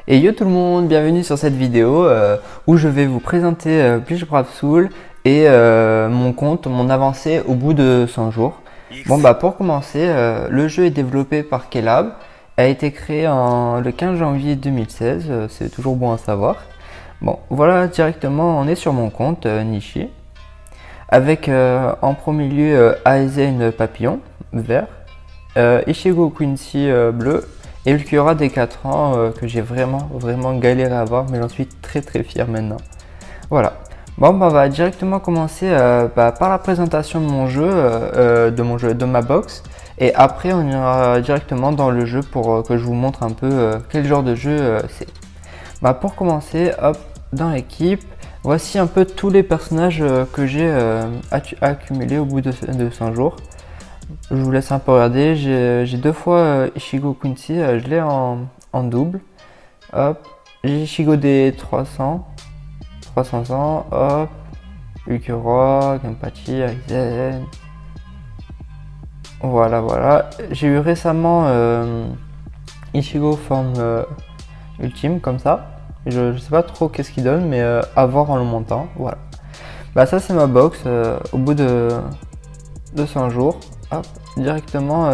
Et yo tout le monde, bienvenue sur cette vidéo où je vais vous présenter Bleach Brave Soul et mon compte, mon avancée au bout de 100 jours. Bon bah pour commencer, le jeu est développé par Kelab, a été créé le 15 janvier 2016, c'est toujours bon à savoir. Bon voilà, directement on est sur mon compte Nishi, avec en premier lieu Aizen Papillon, vert, Ichigo Quincy bleu, et Ulquiorra des 4 ans que j'ai vraiment galéré à avoir, mais j'en suis très fier maintenant. Voilà. Bon, bah, on va directement commencer par la présentation de mon jeu, de ma box. Et après, on ira directement dans le jeu pour que je vous montre un peu quel genre de jeu c'est. Bah, pour commencer, hop, dans l'équipe, voici un peu tous les personnages que j'ai accumulés au bout de 100 jours. Je vous laisse un peu regarder, j'ai deux fois Ichigo Quincy, je l'ai en double. Hop, j'ai Ichigo des 300 ans, hop, Ulquiorra, Kenpachi, Aizen. Voilà. J'ai eu récemment Ichigo forme ultime, comme ça. Je sais pas trop qu'est-ce qu'il donne, mais à voir en le montant, voilà. Bah ça c'est ma box au bout de 200 jours. Hop, directement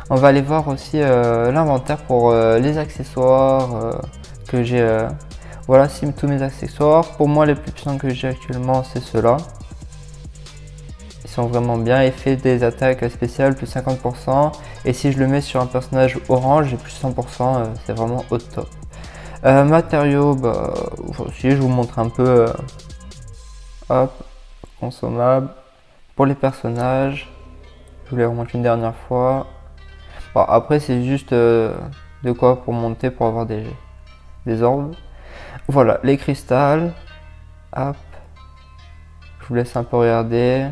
on va aller voir aussi l'inventaire pour les accessoires que j'ai. Voilà, tous mes accessoires. Pour moi les plus puissants que j'ai actuellement c'est ceux-là. Ils sont vraiment bien. Effet des attaques spéciales plus 50%. Et si je le mets sur un personnage orange j'ai plus 100%, c'est vraiment au top. Matériaux, bah aussi je vous montre un peu. Hop, consommable. Pour les personnages, je vous les remonte une dernière fois. Bon, après c'est juste de quoi pour monter, pour avoir des orbes. Voilà, les cristals. Hop. Je vous laisse un peu regarder.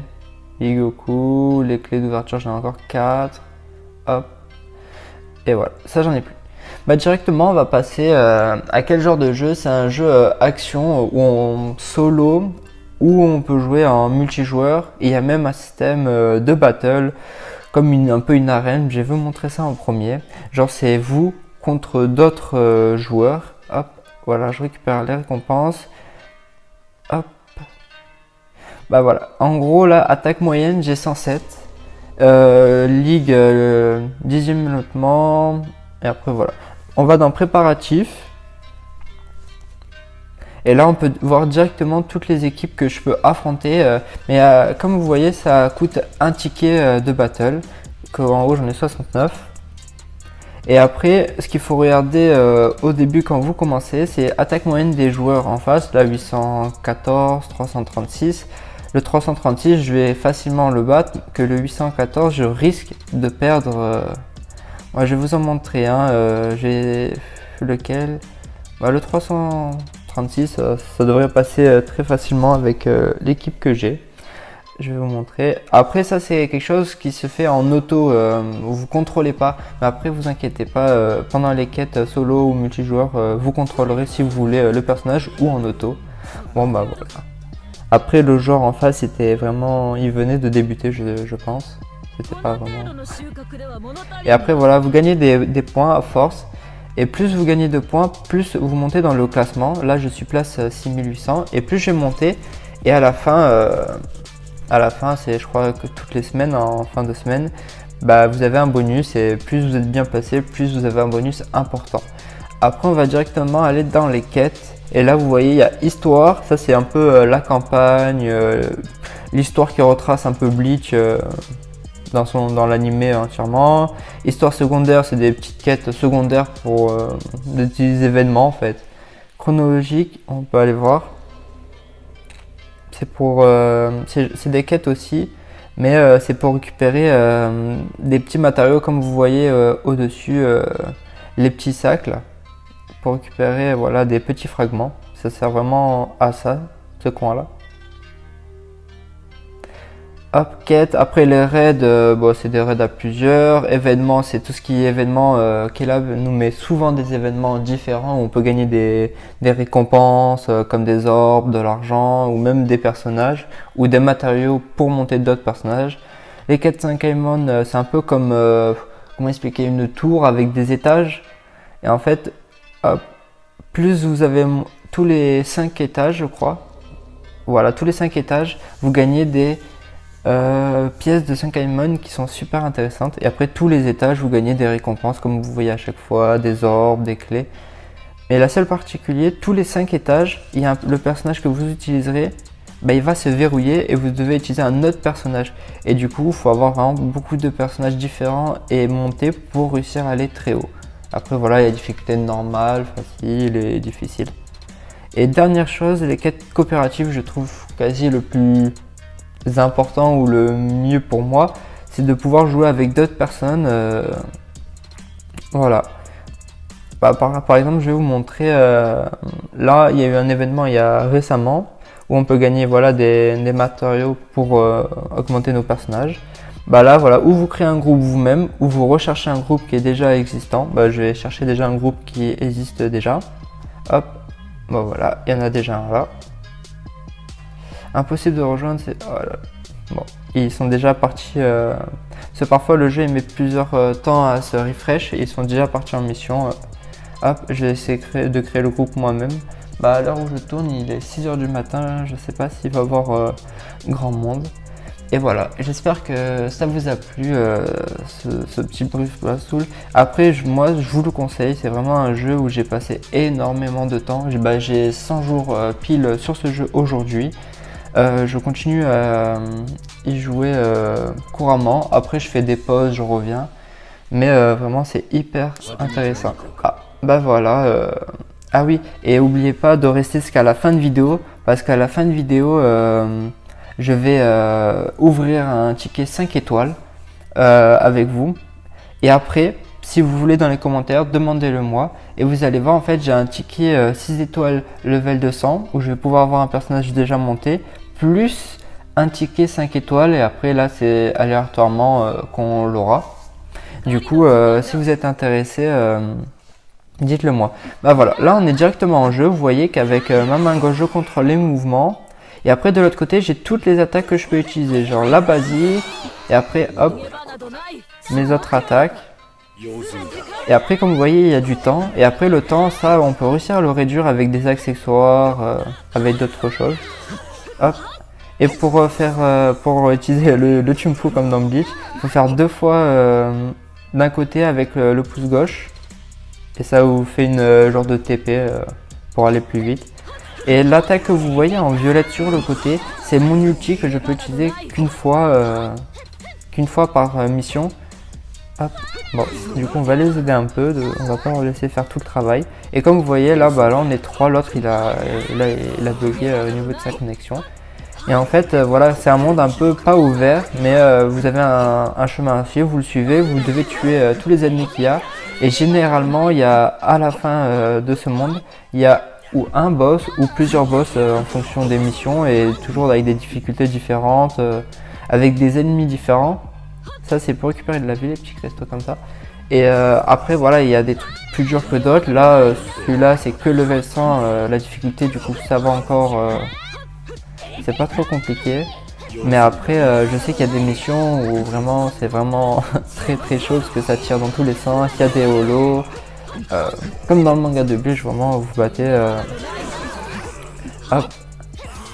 Igoku, les clés d'ouverture, j'en ai encore 4. Hop. Et voilà, ça j'en ai plus. Bah directement on va passer à quel genre de jeu. C'est un jeu action où on solo, où on peut jouer en multijoueur. Et il y a même un système de battle, comme un peu une arène. Je vais vous montrer ça en premier. Genre c'est vous contre d'autres joueurs. Hop, voilà, je récupère les récompenses. Hop. Bah voilà, en gros là, attaque moyenne, j'ai 107. Ligue 10e développement. Et après voilà. On va dans préparatif. Et là on peut voir directement toutes les équipes que je peux affronter. Mais comme vous voyez, ça coûte un ticket de battle. En haut j'en ai 69. Et après, ce qu'il faut regarder au début quand vous commencez, c'est attaque moyenne des joueurs en face. Là 814, 336. Le 336, je vais facilement le battre. Que le 814, je risque de perdre. Moi, je vais vous en montrer un. J'ai lequel, bah, le 336, ça devrait passer très facilement avec l'équipe que j'ai. Je vais vous montrer. Après ça c'est quelque chose qui se fait en auto, vous contrôlez pas. Mais après vous inquiétez pas, pendant les quêtes solo ou multijoueur, vous contrôlerez si vous voulez le personnage ou en auto. Bon bah voilà. Après le joueur en face était vraiment, il venait de débuter je pense. C'était pas vraiment. Et après voilà, vous gagnez des points à force. Et plus vous gagnez de points, plus vous montez dans le classement. Là je suis place 6800 et plus je vais monter. Et à la fin, c'est je crois que toutes les semaines, en fin de semaine, bah, vous avez un bonus et plus vous êtes bien placé, plus vous avez un bonus important. Après, on va directement aller dans les quêtes. Et là, vous voyez, il y a histoire. Ça, c'est un peu la campagne, l'histoire qui retrace un peu Bleach dans l'animé entièrement. Histoire secondaire, c'est des petites quêtes secondaires pour des événements en fait. Chronologique, on peut aller voir. C'est des quêtes aussi, mais c'est pour récupérer des petits matériaux comme vous voyez au-dessus, les petits sacs là, pour récupérer voilà, des petits fragments. Ça sert vraiment à ça, ce coin là. Hop, quête, après les raids, bon, c'est des raids à plusieurs. Événements, c'est tout ce qui est événements. Kelab nous met souvent des événements différents où on peut gagner des récompenses comme des orbes, de l'argent ou même des personnages ou des matériaux pour monter d'autres personnages. Les quêtes 5 c'est un peu comme, comment expliquer, une tour avec des étages. Et en fait, hop, plus vous avez tous les 5 étages, je crois. Voilà, tous les 5 étages, vous gagnez des pièces de 5 diamants qui sont super intéressantes. Et après tous les étages, vous gagnez des récompenses, comme vous voyez à chaque fois, des orbes, des clés. Mais la seule particulier, tous les 5 étages, il y a le personnage que vous utiliserez, bah, il va se verrouiller et vous devez utiliser un autre personnage. Et du coup, il faut avoir vraiment beaucoup de personnages différents et monter pour réussir à aller très haut. Après voilà, il y a difficulté normale, facile et difficile. Et dernière chose, les quêtes coopératives, je trouve quasi le plus important ou le mieux pour moi, c'est de pouvoir jouer avec d'autres personnes. Voilà. Bah, par exemple, je vais vous montrer, là il y a eu un événement il y a récemment où on peut gagner voilà, des matériaux pour augmenter nos personnages. Bah là voilà, ou vous créez un groupe vous-même, ou vous recherchez un groupe qui est déjà existant. Bah, je vais chercher déjà un groupe qui existe déjà. Hop, bah voilà, il y en a déjà un là. Impossible de rejoindre, c'est... Oh là. Bon, ils sont déjà partis... Parce que parfois le jeu il met plusieurs temps à se refresh et ils sont déjà partis en mission. Hop, je vais essayer de créer le groupe moi-même. Bah à l'heure où je tourne, il est 6 h du matin, je sais pas s'il va y avoir grand monde. Et voilà, j'espère que ça vous a plu, ce petit brief Blast Soul. Après, moi, je vous le conseille, c'est vraiment un jeu où j'ai passé énormément de temps. J'ai 100 jours pile sur ce jeu aujourd'hui. Je continue à y jouer couramment. Après, je fais des pauses, je reviens. Mais vraiment, c'est hyper intéressant. Ah, bah voilà. Ah oui, et n'oubliez pas de rester jusqu'à la fin de vidéo. Parce qu'à la fin de vidéo... je vais ouvrir un ticket 5 étoiles avec vous. Et après, si vous voulez dans les commentaires, demandez-le moi. Et vous allez voir, en fait, j'ai un ticket 6 étoiles level 200 où je vais pouvoir avoir un personnage déjà monté. Plus un ticket 5 étoiles. Et après, là, c'est aléatoirement qu'on l'aura. Du coup, si vous êtes intéressé... dites-le moi. Bah voilà, là on est directement en jeu. Vous voyez qu'avec ma main gauche, je contrôle les mouvements. Et après de l'autre côté, j'ai toutes les attaques que je peux utiliser. Genre la basique. Et après, hop, mes autres attaques. Et après, comme vous voyez, il y a du temps. Et après le temps, ça, on peut réussir à le réduire avec des accessoires, avec d'autres choses. Hop. Et pour utiliser le Chumfu comme dans Bleach, il faut faire 2 fois d'un côté avec le pouce gauche. Et ça vous fait une genre de TP pour aller plus vite. Et l'attaque que vous voyez en violette sur le côté, c'est mon ulti que je peux utiliser qu'une fois par mission. Hop. Bon, du coup on va les aider un peu, on va pas leur laisser faire tout le travail. Et comme vous voyez là, bah, là on est 3, l'autre il a bugué au niveau de sa connexion. Et en fait voilà, c'est un monde un peu pas ouvert, mais vous avez un chemin à suivre, vous le suivez, vous devez tuer tous les ennemis qu'il y a. Et généralement il y a à la fin de ce monde, il y a ou un boss ou plusieurs boss en fonction des missions et toujours avec des difficultés différentes, avec des ennemis différents. Ça c'est pour récupérer de la vie, les petits cristaux comme ça. Et après voilà, il y a des trucs plus durs que d'autres. Là celui-là c'est que level 100, la difficulté du coup ça va encore, c'est pas trop compliqué. Mais après je sais qu'il y a des missions où vraiment c'est vraiment très chaud parce que ça tire dans tous les sens, il y a des holos. Comme dans le manga de Bleach, vraiment vous battez. Hop.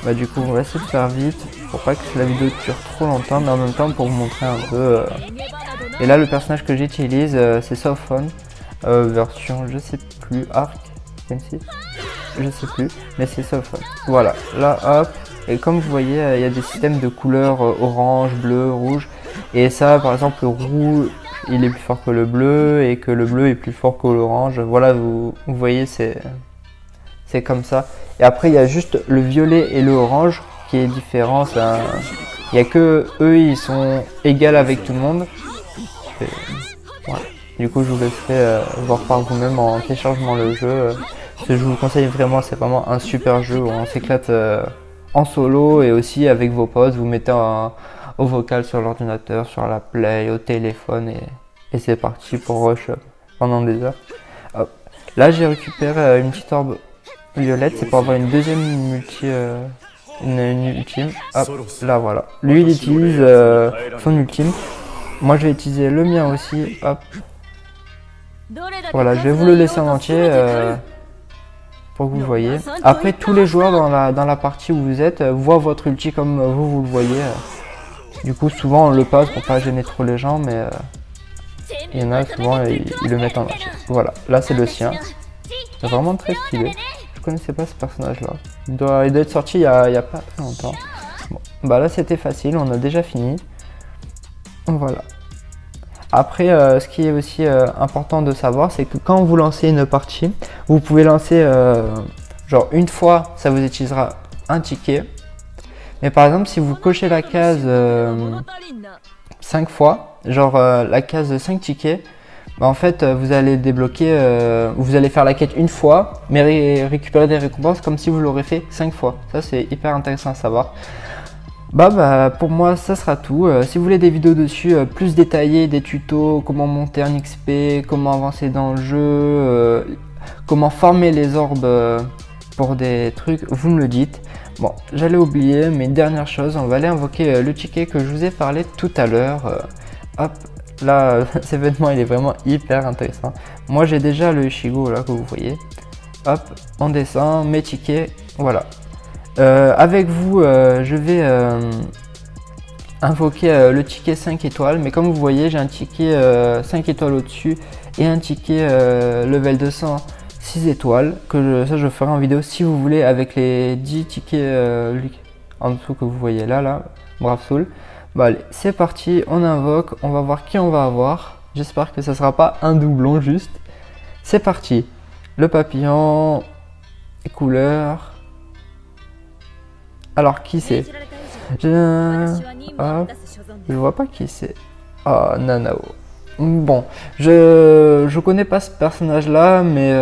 Bah du coup on va essayer de faire vite pour pas que la vidéo dure trop longtemps, mais en même temps pour vous montrer un peu. Et là le personnage que j'utilise c'est Sophon, version je sais plus, Arc, je sais plus, mais c'est Sophon. Voilà, là hop. Et comme vous voyez il y a des systèmes de couleurs orange, bleu, rouge. Et ça par exemple le rouge il est plus fort que le bleu et que le bleu est plus fort que l'orange. Voilà, vous voyez, c'est comme ça. Et après, il y a juste le violet et le orange qui est différent. Il n'y a que eux, ils sont égaux avec tout le monde. Et, voilà. Du coup, je vous laisserai voir par vous-même en téléchargeant le jeu. Ce que je vous conseille vraiment, c'est vraiment un super jeu où on s'éclate en solo et aussi avec vos potes. Vous mettez au vocal sur l'ordinateur, sur la play, au téléphone et c'est parti pour rush pendant des heures. Hop. Là j'ai récupéré une petite orbe violette, c'est pour avoir une deuxième multi, une ultime. Hop, là voilà. Lui il utilise son ultime. Moi je vais utiliser le mien aussi. Hop. Voilà, je vais vous le laisser en entier pour que vous le voyez. Après, tous les joueurs dans la partie où vous êtes voient votre ulti comme vous le voyez. Du coup, souvent on le passe pour pas gêner trop les gens, mais il y en a souvent ils le mettent en entier. Voilà, là c'est le sien. C'est vraiment très stylé. Je connaissais pas ce personnage là. Il doit être sorti il y a pas très longtemps. Bon, bah là c'était facile, on a déjà fini. Voilà. Après, ce qui est aussi important de savoir, c'est que quand vous lancez une partie, vous pouvez lancer genre une fois, ça vous utilisera un ticket. Mais par exemple, si vous cochez la case 5 fois, genre la case 5 tickets, bah en fait vous allez débloquer, vous allez faire la quête une fois, mais récupérer des récompenses comme si vous l'aurez fait 5 fois. Ça c'est hyper intéressant à savoir. Bah pour moi ça sera tout. Si vous voulez des vidéos dessus plus détaillées, des tutos, comment monter un XP, comment avancer dans le jeu, comment farmer les orbes pour des trucs, vous me le dites. Bon, j'allais oublier, mais dernière chose, on va aller invoquer le ticket que je vous ai parlé tout à l'heure. Hop, là, cet événement il est vraiment hyper intéressant. Moi j'ai déjà le Ichigo là que vous voyez. Hop, on descend, mes tickets, voilà. Avec vous, je vais invoquer le ticket 5 étoiles, mais comme vous voyez, j'ai un ticket 5 étoiles au-dessus et un ticket level 200 6 étoiles, ça je ferai en vidéo si vous voulez avec les 10 tickets en dessous que vous voyez là, Brave Soul. Bon allez, c'est parti, on invoque, on va voir qui on va avoir. J'espère que ça sera pas un doublon juste. C'est parti, le papillon, les couleurs. Alors qui c'est? Je vois pas qui c'est. Oh, Nanao. Bon, je connais pas ce personnage là, mais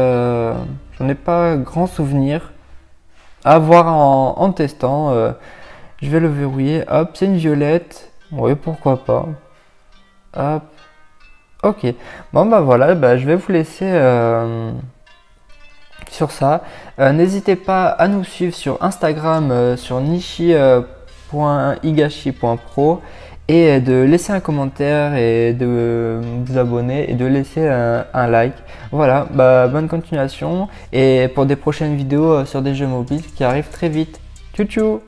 j'en ai pas grand souvenir. À voir en testant. Je vais le verrouiller. Hop, c'est une violette. Oui, pourquoi pas. Hop. Ok. Bon bah voilà, bah, je vais vous laisser sur ça. N'hésitez pas à nous suivre sur Instagram sur nishi.higashi.pro et de laisser un commentaire et de vous abonner et de laisser un like. Voilà, bah, bonne continuation et pour des prochaines vidéos sur des jeux mobiles qui arrivent très vite. Tchou tchou!